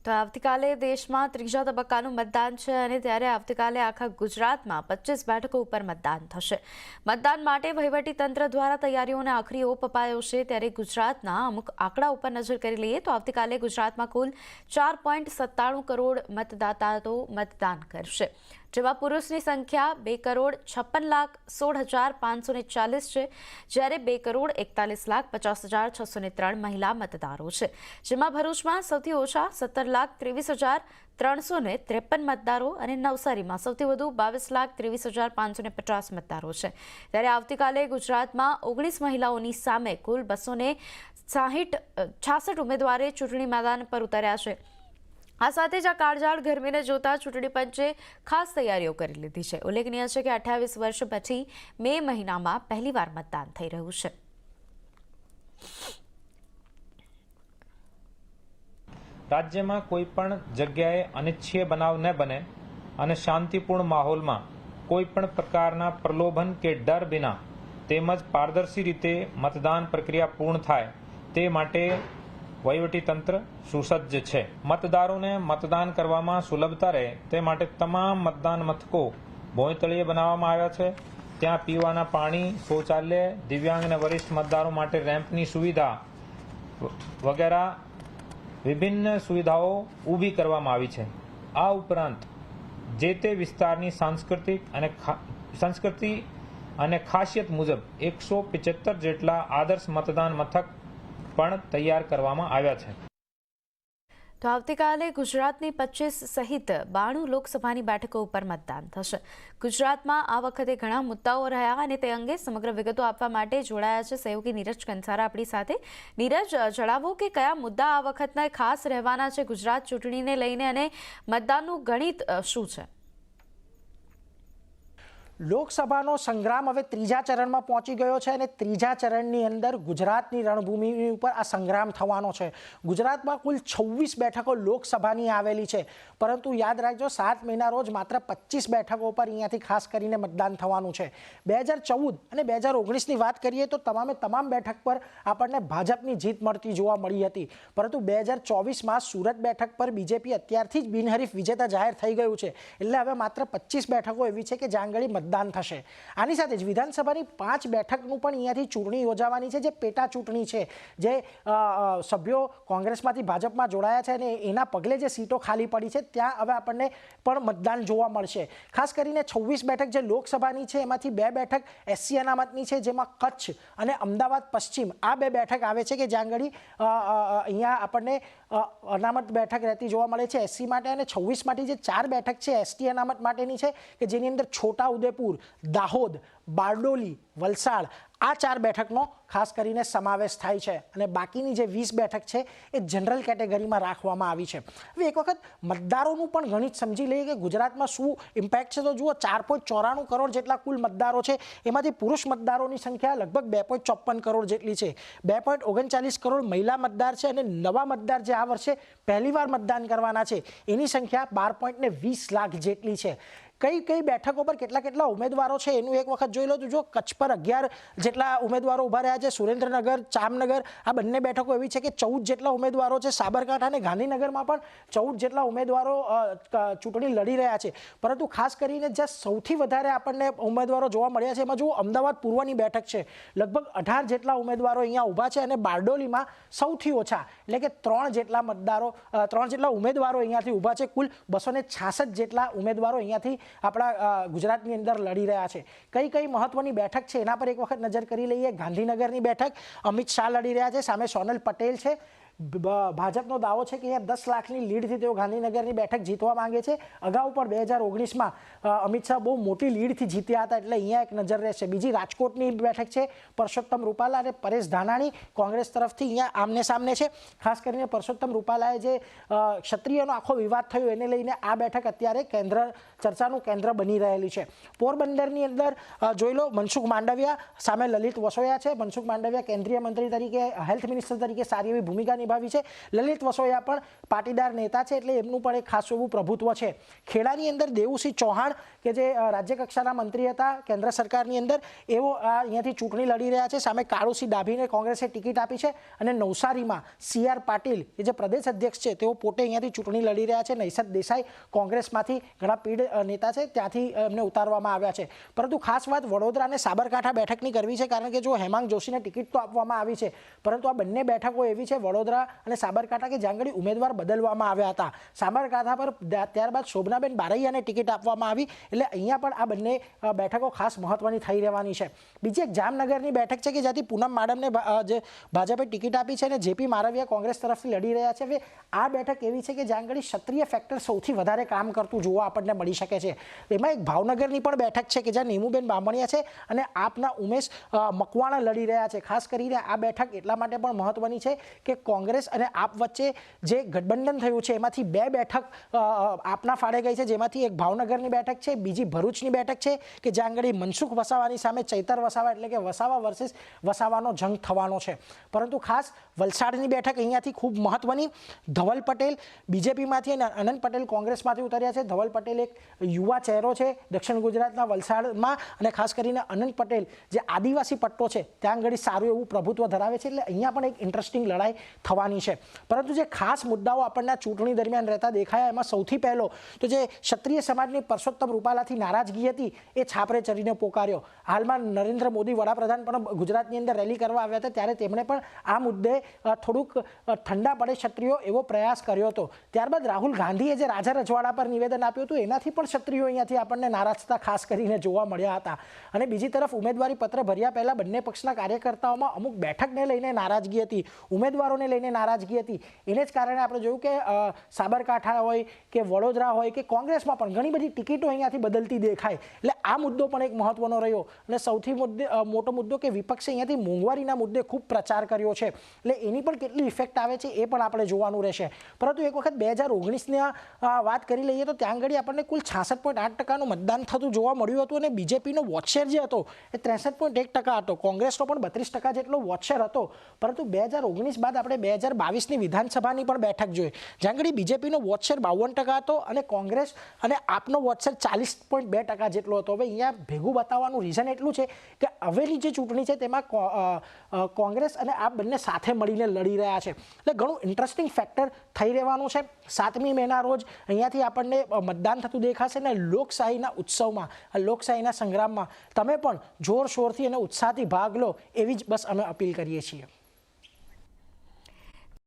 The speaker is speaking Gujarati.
તો આવતીકાલે દેશમાં ત્રીજા તબક્કાનું મતદાન છે અને ત્યારે આવતીકાલે આખા ગુજરાતમાં 25 બેઠકો ઉપર મતદાન થશે। મતદાન માટે વહીવટી તંત્ર દ્વારા તૈયારીઓને આખરી ઓપ અપાયો છે। ત્યારે ગુજરાતના અમુક આંકડા ઉપર નજર કરી લઈએ તો આવતીકાલે ગુજરાતમાં કુલ 4.97 કરોડ મતદાતાઓ મતદાન કરશે, જેમાં પુરુષની સંખ્યા 2,56,16,540 છે, જ્યારે 2,41,50,603 મહિલા મતદારો છે, જેમાં ભરૂચમાં સૌથી ઓછા 17,23,353 મતદારો અને નવસારીમાં સૌથી વધુ 22,23,550 મતદારો છે। ત્યારે આવતીકાલે ગુજરાતમાં 19 મહિલાઓની સામે કુલ 266 ઉમેદવારે ચૂંટણી મેદાન પર ઉતર્યા છે। આ સાથે જ આ કાળઝાળ ગરમીને જોતા ચૂંટણી પંચે ખાસ તૈયારીઓ કરી લીધી છે। ઉલ્લેખનીય છે કે 28 વર્ષ પછી મે મહિનામાં પહેલીવાર મતદાન થઈ રહ્યું છે। રાજ્યમાં કોઈ પણ જગ્યાએ અનિચ્છનીય બનાવ ન બને અને શાંતિપૂર્ણ માહોલમાં કોઈ પણ પ્રકારના પ્રલોભન કે ડર વિના તેમજ પારદર્શી રીતે મતદાન પ્રક્રિયા પૂર્ણ થાય તે માટે વહીવટી તંત્ર સુસજ્જ છે। મતદારોને મતદાન કરવામાં સુલભતા રહે તે માટે તમામ મતદાન મથકો ભોંયતળિયે બનાવવામાં આવ્યા છે। ત્યાં પીવાના પાણી, શૌચાલય, દિવ્યાંગ અને વરિષ્ઠ મતદારો માટે રેમ્પની સુવિધા વગેરે વિભિન્ન સુવિધાઓ ઊભી કરવામાં આવી છે। આ ઉપરાંત જે તે વિસ્તારની સંસ્કૃતિ અને ખાસિયત મુજબ 175 જેટલા આદર્શ મતદાન મથક પણ તૈયાર કરવામાં આવ્યા છે। તો આવતીકાલે ગુજરાતની 25 સહિત 92 લોકસભાની બેઠકો ઉપર મતદાન થશે। ગુજરાતમાં આ વખતે ઘણા મુદ્દાઓ રહ્યા અને તે અંગે સમગ્ર વિગતો આપવા માટે જોડાયા છે સહયોગી નીરજ કંસારા આપણી સાથે। નીરજ, જણાવો કે કયા મુદ્દા આ વખતના ખાસ રહેવાના છે ગુજરાત ચૂંટણીને લઈને અને મતદાનનું ગણિત શું છે? લોકસભાનો સંગ્રામ હવે ત્રીજા ચરણમાં પહોંચી ગયો છે અને ત્રીજા ચરણની અંદર ગુજરાતની રણભૂમિ ઉપર આ સંગ્રામ થવાનો છે। ગુજરાતમાં કુલ 26 બેઠકો લોકસભાની આવેલી છે, પરંતુ યાદ રાખજો 7 મેના રોજ માત્ર 25 બેઠકો પર અહીંયાથી ખાસ કરીને મતદાન થવાનું છે। 2014 અને 2019ની વાત કરીએ તો તમામ બેઠક પર આપણને ભાજપની જીત મળતી જોવા મળી હતી, પરંતુ 2024માં સુરત બેઠક પર બીજેપી અત્યારથી જ બિનહરીફ વિજેતા જાહેર થઈ ગયું છે। એટલે હવે માત્ર 25 બેઠકો એવી છે કે જ્યાં આગળ મતદાન થશે। આની સાથે જ વિધાનસભાની 5 બેઠકનું પણ અહીંયાથી ચૂંટણી યોજાવાની છે, જે પેટા ચૂંટણી છે, જે સભ્યો કોંગ્રેસમાંથી ભાજપમાં જોડાયા છે અને એના પગલે જે સીટો ખાલી પડી છે ત્યાં હવે આપણને પણ મતદાન જોવા મળશે। ખાસ કરીને 26 બેઠક જે લોકસભાની છે એમાંથી 2 બેઠક એસસી અનામતની છે, જેમાં કચ્છ અને અમદાવાદ પશ્ચિમ આ 2 બેઠક આવે છે કે જ્યાં આગળ અહીંયા આપણને અનામત બેઠક રહેતી જોવા મળે છે એસસી માટે, અને 26 માટે જે 4 બેઠક છે એસટી અનામત માટેની છે કે જેની અંદર છોટા ઉદેપુર, દાહોદ, બારડોલી, વલસાડ આ 4 બેઠકનો ખાસ કરીને સમાવેશ થાય છે અને બાકીની જે 20 બેઠક છે એ જનરલ કેટેગરીમાં રાખવામાં આવી છે। હવે એક વખત મતદારોનું પણ ગણિત સમજી લઈએ કે ગુજરાતમાં શું ઇમ્પેક્ટ છે। તો જુઓ, 4.94 કરોડ જેટલા કુલ મતદારો છે, એમાંથી પુરુષ મતદારોની સંખ્યા લગભગ 2.54 કરોડ જેટલી છે। 2.39 કરોડ મહિલા મતદાર છે અને નવા મતદાર જે આ વર્ષે પહેલીવાર મતદાન કરવાના છે એની સંખ્યા 12.20 લાખ જેટલી છે। કઈ બેઠકો પર કેટલા ઉમેદવારો છે એનું એક વખત જોઈ લો તો જો કચ્છ પર 11 જેટલા ઉમેદવારો ઉભા રહ્યા છે, સુરેન્દ્રનગર, જામનગર આ બંને બેઠકો એવી છે કે 14 જેટલા ઉમેદવારો છે, સાબરકાંઠા અને ગાંધીનગરમાં પણ 14 જેટલા ઉમેદવારો ચૂંટણી લડી રહ્યા છે। પરંતુ ખાસ કરીને જે સૌથી વધારે આપણને ઉમેદવારો જોવા મળ્યા છે એમાં જો અમદાવાદ પૂર્વની બેઠક છે, લગભગ 18 જેટલા ઉમેદવારો અહીંયા ઊભા છે અને બારડોલીમાં સૌથી ઓછા એટલે કે 3 જેટલા ઉમેદવારો અહીંયાથી ઊભા છે। કુલ 266 જેટલા ઉમેદવારો અહીંયાથી આપણા ગુજરાતની અંદર લડી રહ્યા છે। કઈ મહત્વની બેઠક છે એના પર એક વખત નજર કરી લઈએ। ગાંધીનગરની બેઠક અમિત શાહ લડી રહ્યા છે, સામે સોનલ પટેલ છે। ભાજપનો દાવો છે કે અહીંયા 10 લાખની લીડથી તેઓ ગાંધીનગરની બેઠક જીતવા માંગે છે। અગાઉ પણ 2019માં અમિત શાહ બહુ મોટી લીડથી જીત્યા હતા, એટલે અહીંયા એક નજર રહેશે। બીજી રાજકોટની બેઠક છે, પરસોત્તમ રૂપાલા અને પરેશ ધાનાણી કોંગ્રેસ તરફથી અહીંયા આમને સામને છે। ખાસ કરીને પરસોત્તમ રૂપાલાએ જે ક્ષત્રિયનો આખો વિવાદ થયો એને લઈને આ બેઠક અત્યારે ચર્ચાનું કેન્દ્ર બની રહેલી છે। પોરબંદરની અંદર જોઈ લો, મનસુખ માંડવિયા સામે લલિત વસોયા છે। મનસુખ માંડવિયા કેન્દ્રીય મંત્રી તરીકે, હેલ્થ મિનિસ્ટર તરીકે સારી એવી ભૂમિકા નિભાવી છે. લલિત વસોયા પણ પાટીદાર નેતા છે એટલે એમનું પણ એક ખાસ એવું પ્રભુત્વ છે. ખેડાની અંદર દેવુસિંહ ચૌહાણ કે જે રાજ્ય કક્ષાના મંત્રી હતા કેન્દ્ર સરકારની અંદર, એવો અહીંયાથી ચૂંટણી લડી રહ્યા છે. સામે કાળુસિંહ ડાભીને કોંગ્રેસે ટિકિટ આપી છે અને નવસારીમાં CR પાટીલ કે જે પ્રદેશ અધ્યક્ષ છે તેઓ પોતે અહીંયાથી ચૂંટણી લડી રહ્યા છે. નૈસદ દેસાઈ કોંગ્રેસમાંથી ઘણા પીઢ નેતા છે ત્યાંથી એમને ઉતારવામાં આવ્યા છે. પરંતુ ખાસ વાત વડોદરા અને સાબરકાંઠા બેઠકની કરવી છે, કારણ કે જો હેમાંગ જોશીને ટિકિટ તો આપવામાં આવી છે પરંતુ આ બંને બેઠકો એવી છે વડોદરા અને સાબરકાંઠા કે જ્યાં આગળ ઉમેદવાર બદલવામાં આવ્યા હતા. સાબરકાંઠા પર ત્યારબાદ શોભનાબેન બારૈયાને ટિકિટ આપવામાં આવી એટલે અહીંયા પણ આ બંને બેઠકો ખાસ મહત્વની થઈ રહેવાની છે. બીજી એક જામનગરની બેઠક છે કે જ્યાંથી પૂનમ માડમને જે ભાજપે ટિકિટ આપી છે અને જેપી મારવિયા કોંગ્રેસ તરફથી લડી રહ્યા છે. હવે આ બેઠક એવી છે કે જ્યાં આગળ ક્ષત્રિય ફેક્ટર સૌથી વધારે કામ કરતું જોવા આપણને મળી શકે છે. એમાં એક ભાવનગરની પણ બેઠક છે કે જ્યાં નીમુબેન બામણિયા છે અને આપના ઉમેશ મકવાણા લડી રહ્યા છે. ખાસ કરીને આ બેઠક એટલા માટે પણ મહત્વની છે કે કોંગ્રેસ અને આપ વચ્ચે જે ગઠબંધન થયું છે એમાંથી 2 બેઠક આપના ફાળે ગઈ છે, જેમાંથી એક ભાવનગરની બેઠક છે, બીજી ભરૂચની બેઠક છે કે જ્યાં આગળ મનસુખ વસાવાની સામે ચૈતર વસાવા એટલે કે વસાવા વર્સિસ વસાવાનો જંગ થવાનો છે. પરંતુ ખાસ વલસાડની બેઠક અહીંયાથી ખૂબ મહત્વની. ધવલ પટેલ બીજેપીમાંથી અને અનંત પટેલ કોંગ્રેસમાંથી ઉતર્યા છે. ધવલ પટેલ એક યુવા ચહેરો છે દક્ષિણ ગુજરાતના વલસાડમાં અને ખાસ કરીને અનંત પટેલ જે આદિવાસી પટ્ટો છે ત્યાં આગળ સારું એવું પ્રભુત્વ ધરાવે છે એટલે અહીંયા પણ એક ઇન્ટરેસ્ટિંગ લડાઈ થવાની છે. પરંતુ જે ખાસ મુદ્દાઓ આપણને ચૂંટણી દરમિયાન રહેતા દેખાયા એમાં સૌથી પહેલો તો જે ક્ષત્રિય સમાજની પરસોત્તમ રૂપાલાથી નારાજગી હતી એ છાપરે ચડીને પોકાર્યો. હાલમાં નરેન્દ્ર મોદી વડાપ્રધાન પણ ગુજરાતની અંદર રેલી કરવા આવ્યા હતા ત્યારે તેમણે પણ આ મુદ્દે થોડુંક ઠંડા પડે ક્ષત્રિયો એવો પ્રયાસ કર્યો હતો. ત્યારબાદ રાહુલ ગાંધીએ જે રાજા રજવાડા પર નિવેદન આપ્યું હતું એનાથી પણ ક્ષત્રિયો અહીંયાથી આપણને નારાજતા ખાસ કરીને જોવા મળ્યા હતા. અને બીજી તરફ ઉમેદવારી પત્ર ભર્યા પહેલા બંને પક્ષના કાર્યકર્તાઓમાં અમુક બેઠકને લઈને નારાજગી હતી, ઉમેદવારોને લઈને નારાજગી હતી. એને જ કારણે આપણે જોયું કે સાબરકાંઠા હોય કે વડોદરા હોય કે કોંગ્રેસમાં પણ ઘણી બધી ટિકિટો અહીંયાથી બદલતી દેખાય. એટલે આ મુદ્દો પણ એક મહત્વનો રહ્યો. અને સૌથી મોટો મુદ્દો કે વિપક્ષે અહીંયાથી મોંઘવારીના મુદ્દે ખૂબ પ્રચાર કર્યો છે એટલે એની પણ કેટલી ઇફેક્ટ આવે છે એ પણ આપણે જોવાનું રહેશે. પરંતુ એક વખત 2019ની વાત કરી લઈએ તો ત્યાં આગળ આપણને કુલ 66.8% મતદાન થતું જોવા મળ્યું હતું અને બીજેપીનો વોટશેર જે હતો એ 63.1% હતો. કોંગ્રેસનો પણ 32% જેટલો વોટશેર હતો. પરંતુ 2019 બાદ આપણે 2022ની વિધાનસભાની પણ બેઠક જોઈ જ્યાં આગળ બીજેપીનો વોટશેર 52% હતો અને કોંગ્રેસ અને આપનો વોટશેર 40.2% જેટલો હતો. હવે અહીંયા ભેગું બતાવવાનું રીઝન એટલું છે કે હવેની જે ચૂંટણી છે તેમાં કોંગ્રેસ અને આપ બંને સાથે મળીને લડી રહ્યા છે એટલે ઘણું ઇન્ટરેસ્ટિંગ ફેક્ટર થઈ રહેવાનું છે. 7મી મેના રોજ અહીંયાથી આપણને મતદાન થતું દેખાશે અને લોકશાહીના ઉત્સવમાં લોકશાહીના સંગ્રામમાં તમે પણ જોરશોરથી અને ઉત્સાહથી ભાગ લો એવી જ બસ અમે અપીલ કરીએ છીએ.